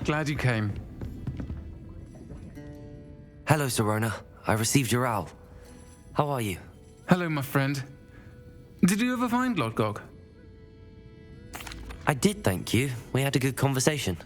Glad you came. Hello, Serona. I received your owl. How are you? Hello, my friend. Did you ever find Lodgok? I did, thank you. We had a good conversation.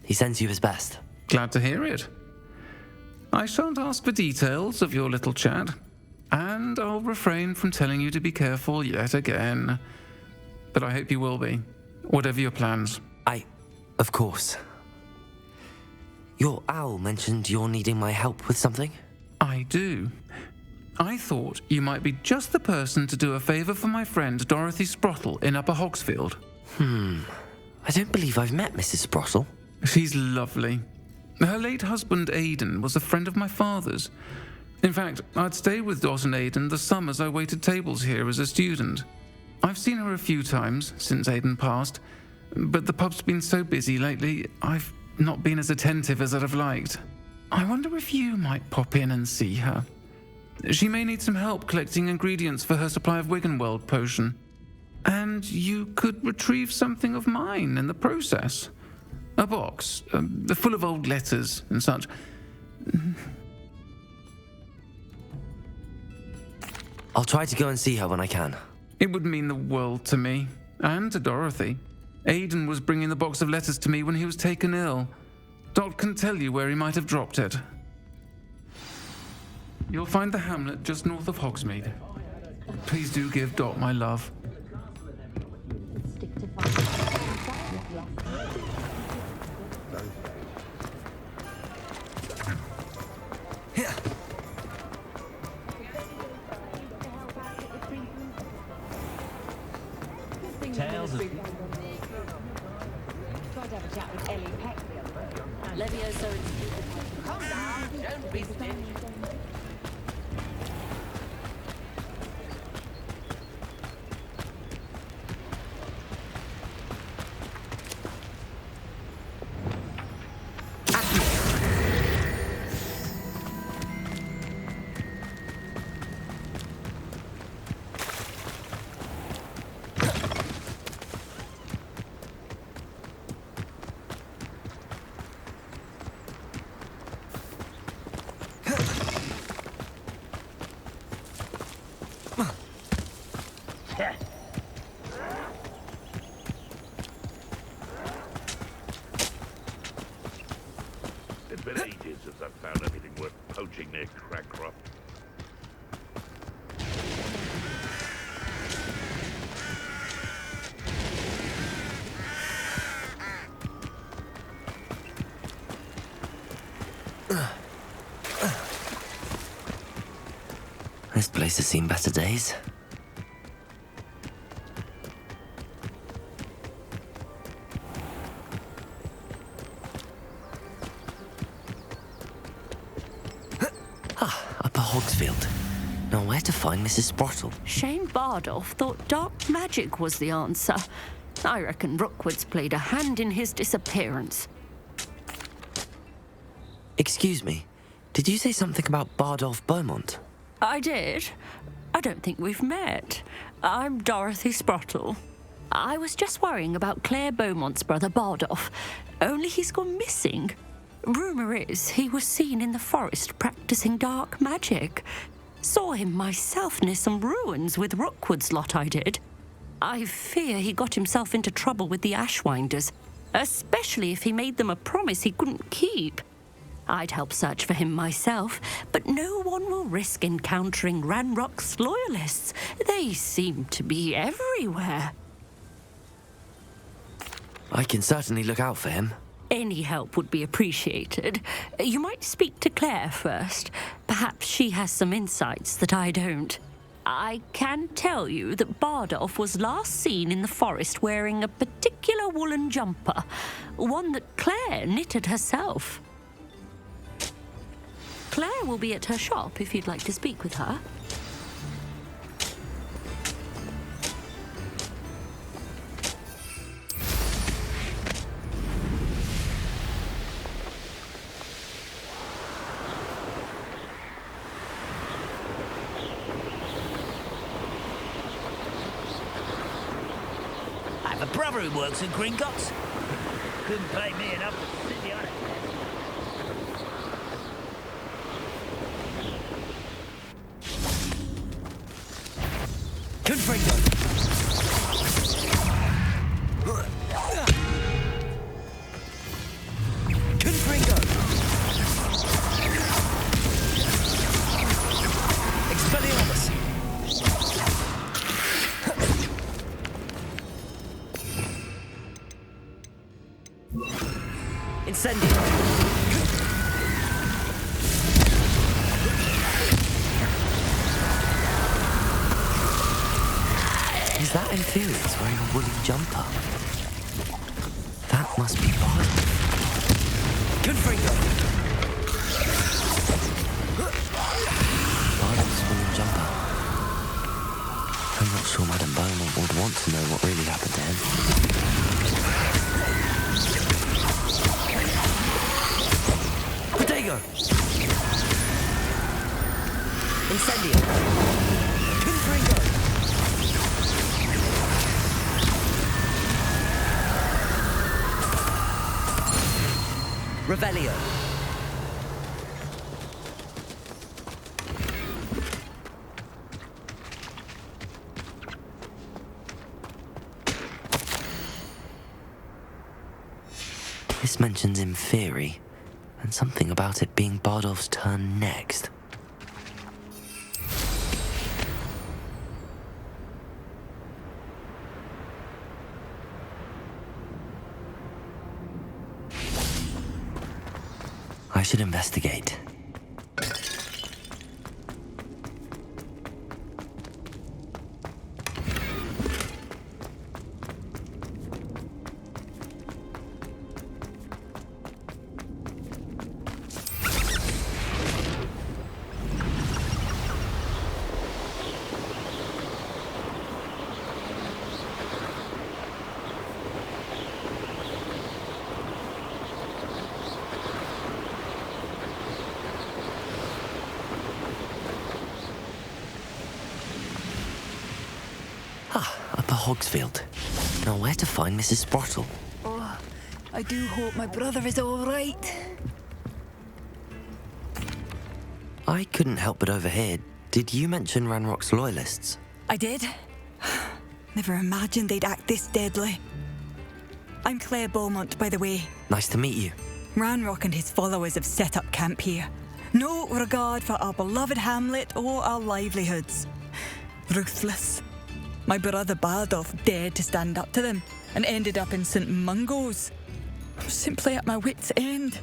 He sends you his best. Glad to hear it. I shan't ask for details of your little chat, and I'll refrain from telling you to be careful yet again. But I hope you will be, whatever your plans. Of course. Your owl mentioned you're needing my help with something? I do. I thought you might be just the person to do a favour for my friend Dorothy Sprottle in Upper Hogsfield. I don't believe I've met Mrs. Sprottle. She's lovely. Her late husband Aidan was a friend of my father's. In fact, I'd stayed with Dot and Aidan the summers I waited tables here as a student. I've seen her a few times since Aidan passed, but the pub's been so busy lately, I've not been as attentive as I'd have liked. I wonder if you might pop in and see her. She may need some help collecting ingredients for her supply of Wiggenweld potion. And you could retrieve something of mine in the process. A box, full of old letters and such. I'll try to go and see her when I can. It would mean the world to me, and to Dorothy. Aidan was bringing the box of letters to me when he was taken ill. Dot can tell you where he might have dropped it. You'll find the hamlet just north of Hogsmeade. Please do give Dot my love. Tales of... Calm down, don't be stitched. It's been ages since I've found anything worth poaching near Crackcroft. This place has seen better days. Upper Hogsfield. Now where to find Mrs. Sprottle? Shane Bardolph thought dark magic was the answer. I reckon Rookwood's played a hand in his disappearance. Excuse me, did you say something about Bardolph Beaumont? I did. I don't think we've met. I'm Dorothy Sprottle. I was just worrying about Claire Beaumont's brother Bardolph, only he's gone missing. Rumour is he was seen in the forest practicing dark magic. Saw him myself near some ruins with Rookwood's lot I did. I fear he got himself into trouble with the Ashwinders, especially if he made them a promise he couldn't keep. I'd help search for him myself, but no one will risk encountering Ranrock's loyalists. They seem to be everywhere. I can certainly look out for him. Any help would be appreciated. You might speak to Claire first. Perhaps she has some insights that I don't. I can tell you that Bardolph was last seen in the forest wearing a particular woolen jumper, one that Claire knitted herself. Claire will be at her shop if you'd like to speak with her. I have a brother who works at Gringotts. couldn't pay me enough to sit on it. Confringo! Confringo! Expelliarmus! Incendio! Is that Inferius wearing a woolly jumper? That must be Bard. Confringo! Bard's woolen jumper. I'm not sure Madame Beaumont would want to know what really happened to him. Protego! Incendio! Confringo! Revelio. This mentions Inferi, and something about it being Bardolph's turn next. I should investigate. Upper Hogsfield. Now where to find Mrs. Sprottle? Oh, I do hope my brother is all right. I couldn't help but overhear. Did you mention Ranrock's loyalists? I did. Never imagined they'd act this deadly. I'm Claire Beaumont, by the way. Nice to meet you. Ranrock and his followers have set up camp here. No regard for our beloved hamlet or our livelihoods. Ruthless. My brother Bardolph dared to stand up to them and ended up in St. Mungo's. I'm simply at my wit's end.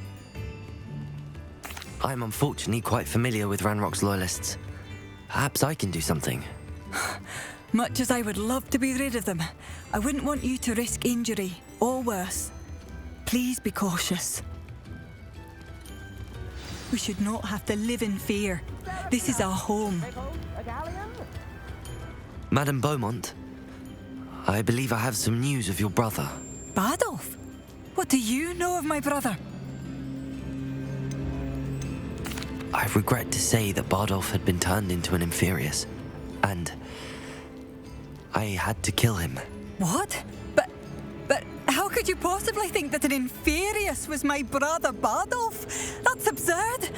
I'm unfortunately quite familiar with Ranrock's loyalists. Perhaps I can do something. Much as I would love to be rid of them, I wouldn't want you to risk injury or worse. Please be cautious. We should not have to live in fear. This is our home. Madame Beaumont, I believe I have some news of your brother. Bardolph? What do you know of my brother? I regret to say that Bardolph had been turned into an Inferius, and I had to kill him. What? But how could you possibly think that an Inferius was my brother Bardolph? That's absurd.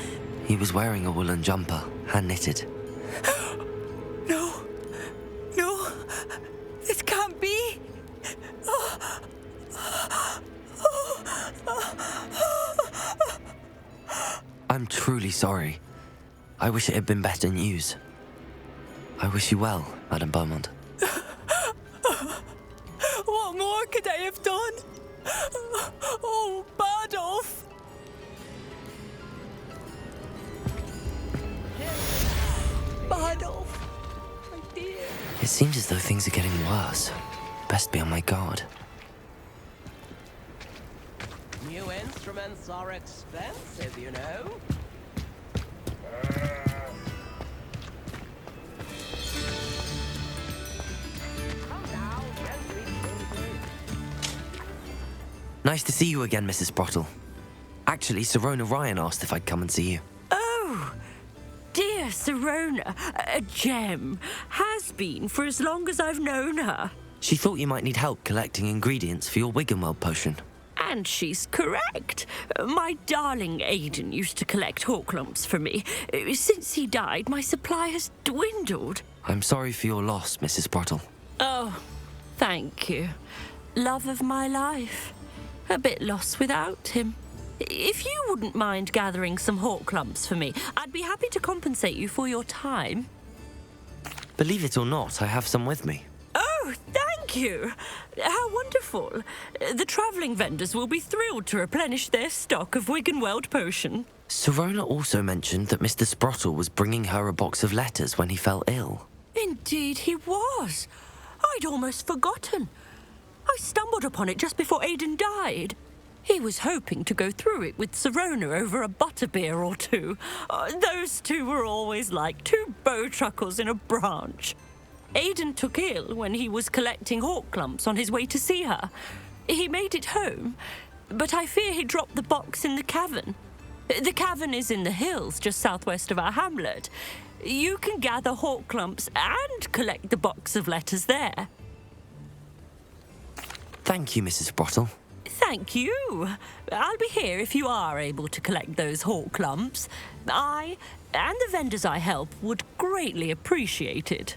He was wearing a woolen jumper, hand-knitted. No, this can't be. I'm truly sorry. I wish it had been better news. I wish you well, Madame Beaumont. What more could I have done? Oh, Bardolph! Bardolph, my dear. It seems as though things are getting worse. Best be on my guard. New instruments are expensive, you know. Nice to see you again, Mrs. Sprottle. Actually, Sirona Ryan asked if I'd come and see you. Oh, dear Sirona, a gem. Has been for as long as I've known her. She thought you might need help collecting ingredients for your Wiggenweld potion. And she's correct. My darling Aidan used to collect Horklumps for me. Since he died, my supply has dwindled. I'm sorry for your loss, Mrs. Sprottle. Oh, thank you. Love of my life. A bit lost without him. If you wouldn't mind gathering some Horklumps for me, I'd be happy to compensate you for your time. Believe it or not, I have some with me. Oh, thank you. How wonderful. The travelling vendors will be thrilled to replenish their stock of Wiggenweld potion. Sirona also mentioned that Mr. Sprottle was bringing her a box of letters when he fell ill. Indeed he was. I'd almost forgotten. I stumbled upon it just before Aidan died. He was hoping to go through it with Sirona over a butterbeer or two. Those two were always like two bowtruckles in a branch. Aidan took ill when he was collecting Horklumps on his way to see her. He made it home, but I fear he dropped the box in the cavern. The cavern is in the hills just southwest of our hamlet. You can gather Horklumps and collect the box of letters there. Thank you, Mrs. Sprottle. Thank you. I'll be here if you are able to collect those Horklumps. I and the vendors I help would greatly appreciate it.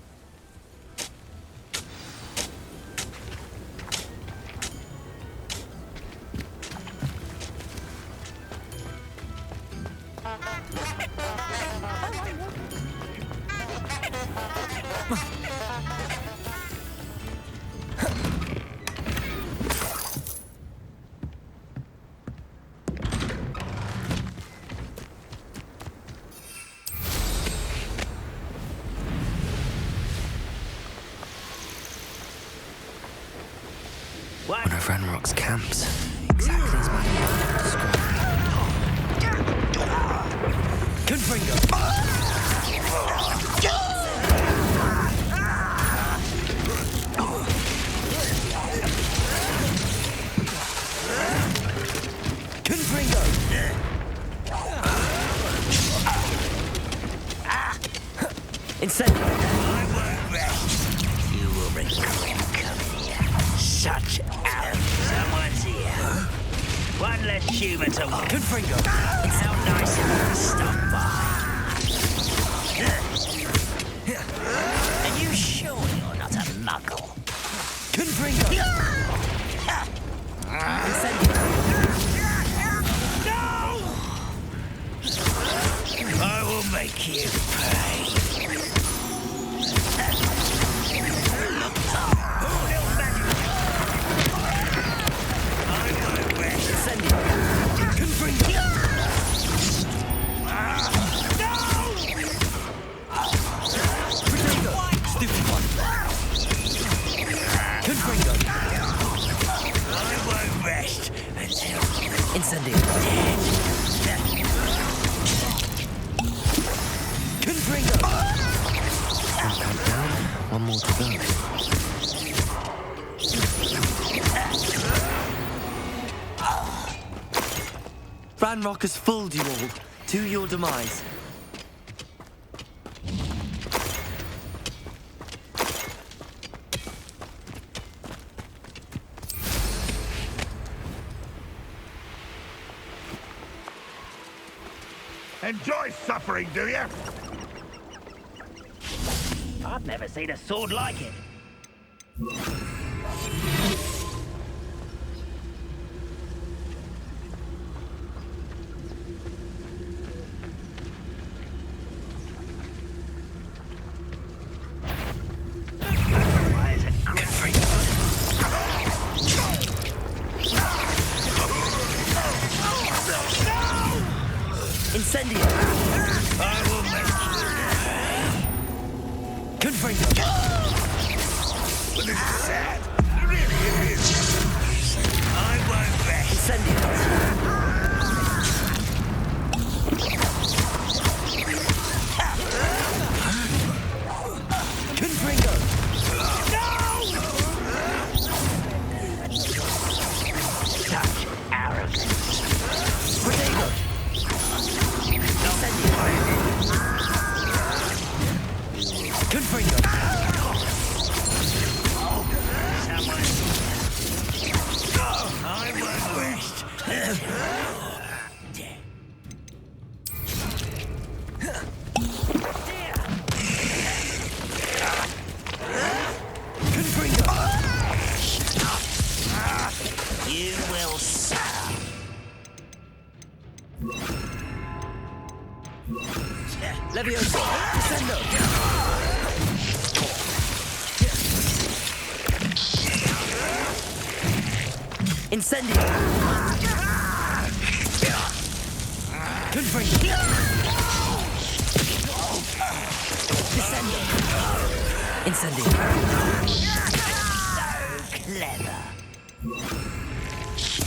One of Ranrock's camps. Exactly as Madame described. Confringo! Confringo! Incendio! I won't rest. You will regret coming here. Such arrogance. Someone's here. One less human to watch. Confringo! How nice of you to stop by. Are you sure you're not a muggle? Confringo! I will make you pay. Incendio! Confringo! One count down, one more to go. Ranrock has fooled you all, to your demise. Enjoy suffering, do you? I've never seen a sword like it. Why is it great? Incendio! I will make Confringo! But this is sad. Really, it is. I won't rest. Incendio! Confringo! Such arrogance. Protego! Confringo! I won't rest. You will serve. Levioso! Descendo! Incendio! Confringo! Descendo! Incendio! Clever.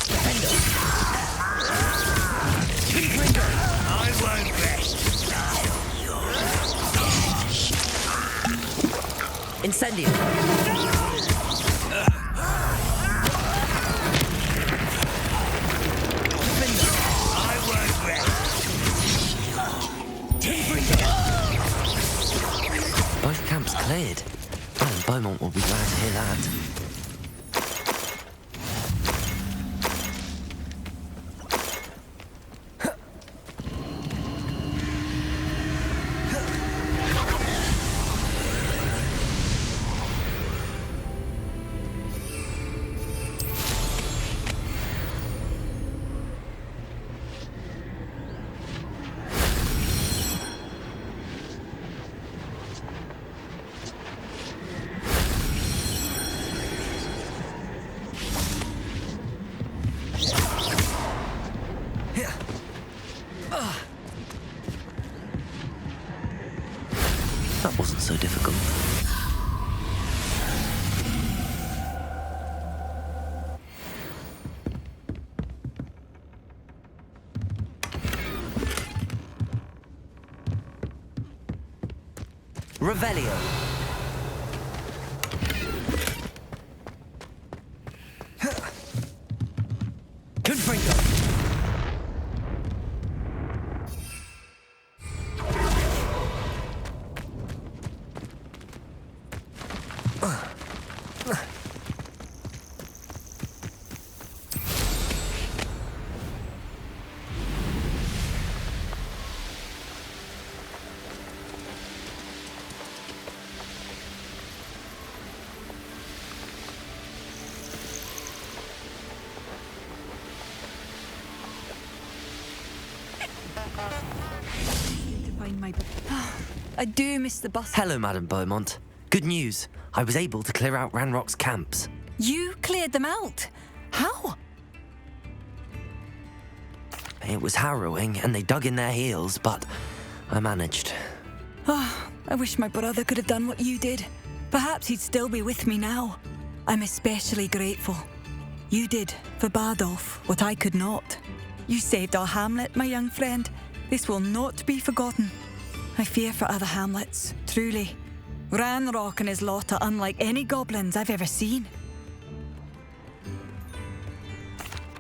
Defendo! Confringo! I won't rest. Incendio! I won't rest. Both camps cleared. Alan Beaumont will be glad to hear that. That wasn't so difficult. Revelio! Confringo! To find my. I do miss the bus. Hello, Madame Beaumont. Good news. I was able to clear out Ranrock's camps. You cleared them out. How? It was harrowing, and they dug in their heels, but I managed. I wish my brother could have done what you did. Perhaps he'd still be with me now. I'm especially grateful. You did, for Bardolph, what I could not. You saved our hamlet, my young friend. This will not be forgotten. I fear for other hamlets, truly. Ranrock and his lot are unlike any goblins I've ever seen.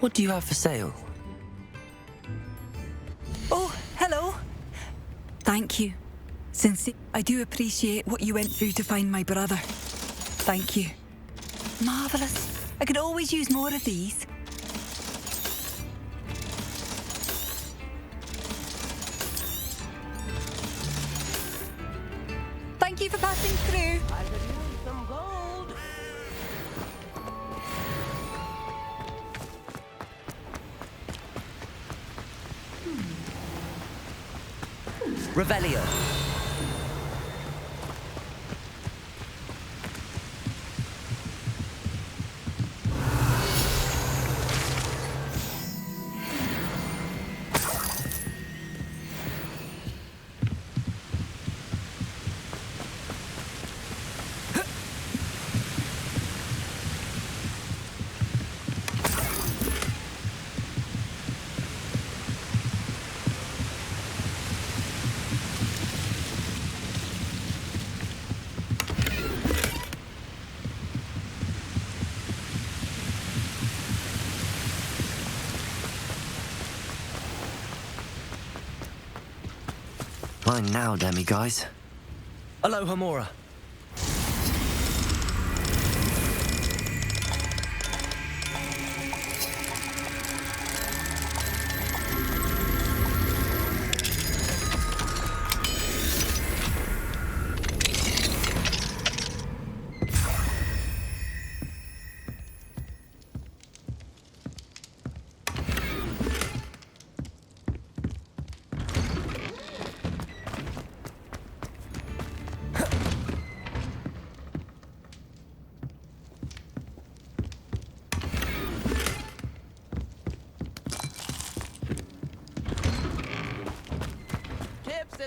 What do you have for sale? Oh, hello. Thank you. I do appreciate what you went through to find my brother. Thank you. Marvellous. I could always use more of these. Thank you for passing through. I could use some gold! Revelio! Mine now, demi-guys. Aloha Mora!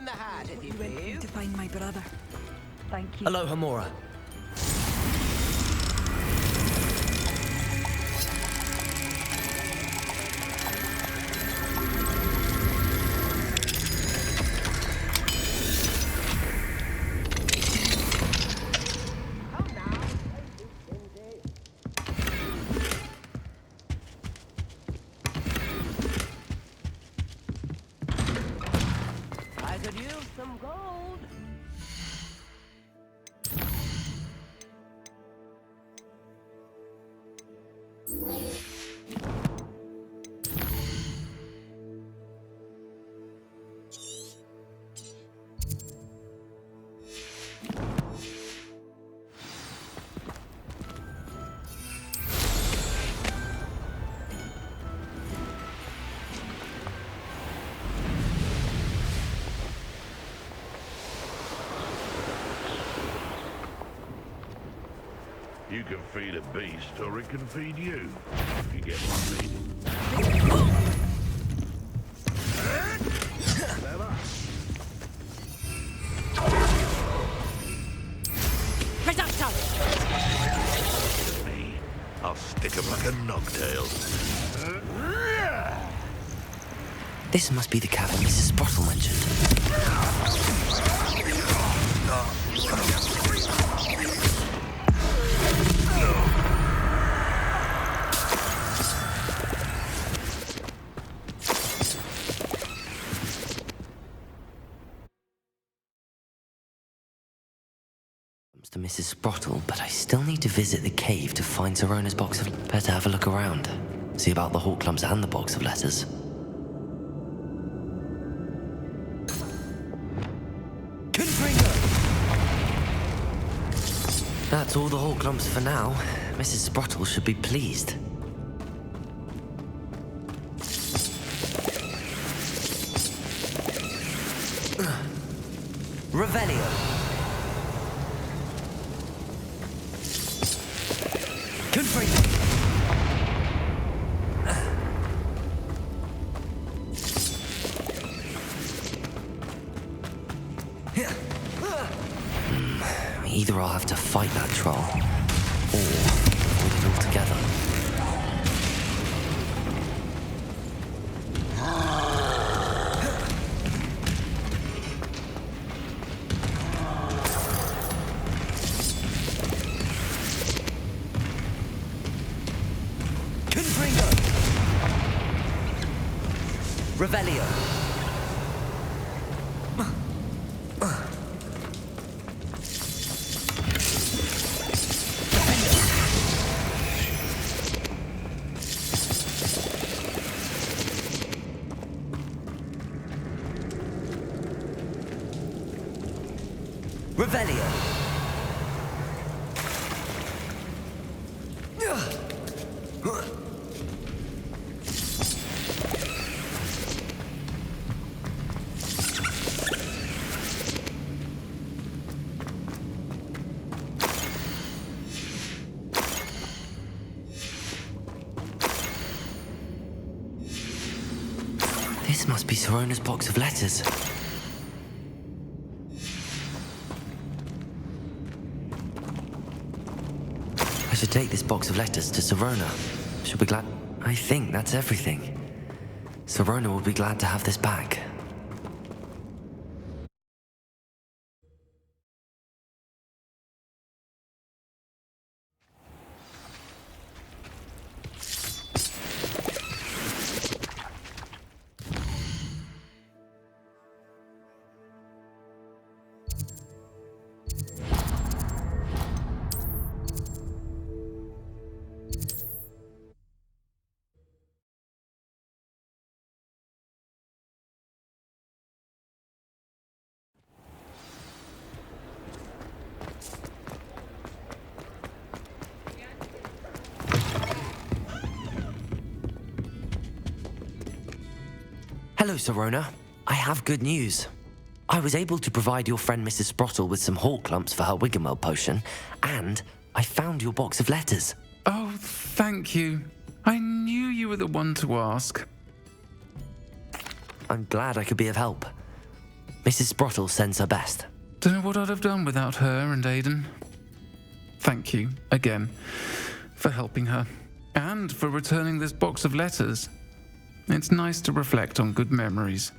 in the hat, if you You went please. to find my brother. Thank you. Hello, Hamora. Come now. Cindy. I could use some gold. You can feed a beast, or it can feed you. If you get what I mean. Clever. Reducto! Me, I'll stick 'em like a knocktail. This must be the cavern Mrs. Sprottle mentioned. To Mrs. Sprottle, but I still need to visit the cave to find Sorona's box of... Better have a look around. See about the hawk clumps and the box of letters. Confringo! That's all the hawk clumps for now. Mrs. Sprottle should be pleased. Revelio. Confringo. Either I'll have to fight that troll, or hold it all together. Confringo! Revelio! Revelio! This must be Sorona's box of letters. I should take this box of letters to Sorona. She'll be glad... I think that's everything. Sorona will be glad to have this back. Hello, Sorona. I have good news. I was able to provide your friend Mrs. Sprottle with some hawk clumps for her Wiggenweld potion, and I found your box of letters. Oh, thank you. I knew you were the one to ask. I'm glad I could be of help. Mrs. Sprottle sends her best. Don't know what I'd have done without her and Aidan. Thank you, again, for helping her, and for returning this box of letters. It's nice to reflect on good memories.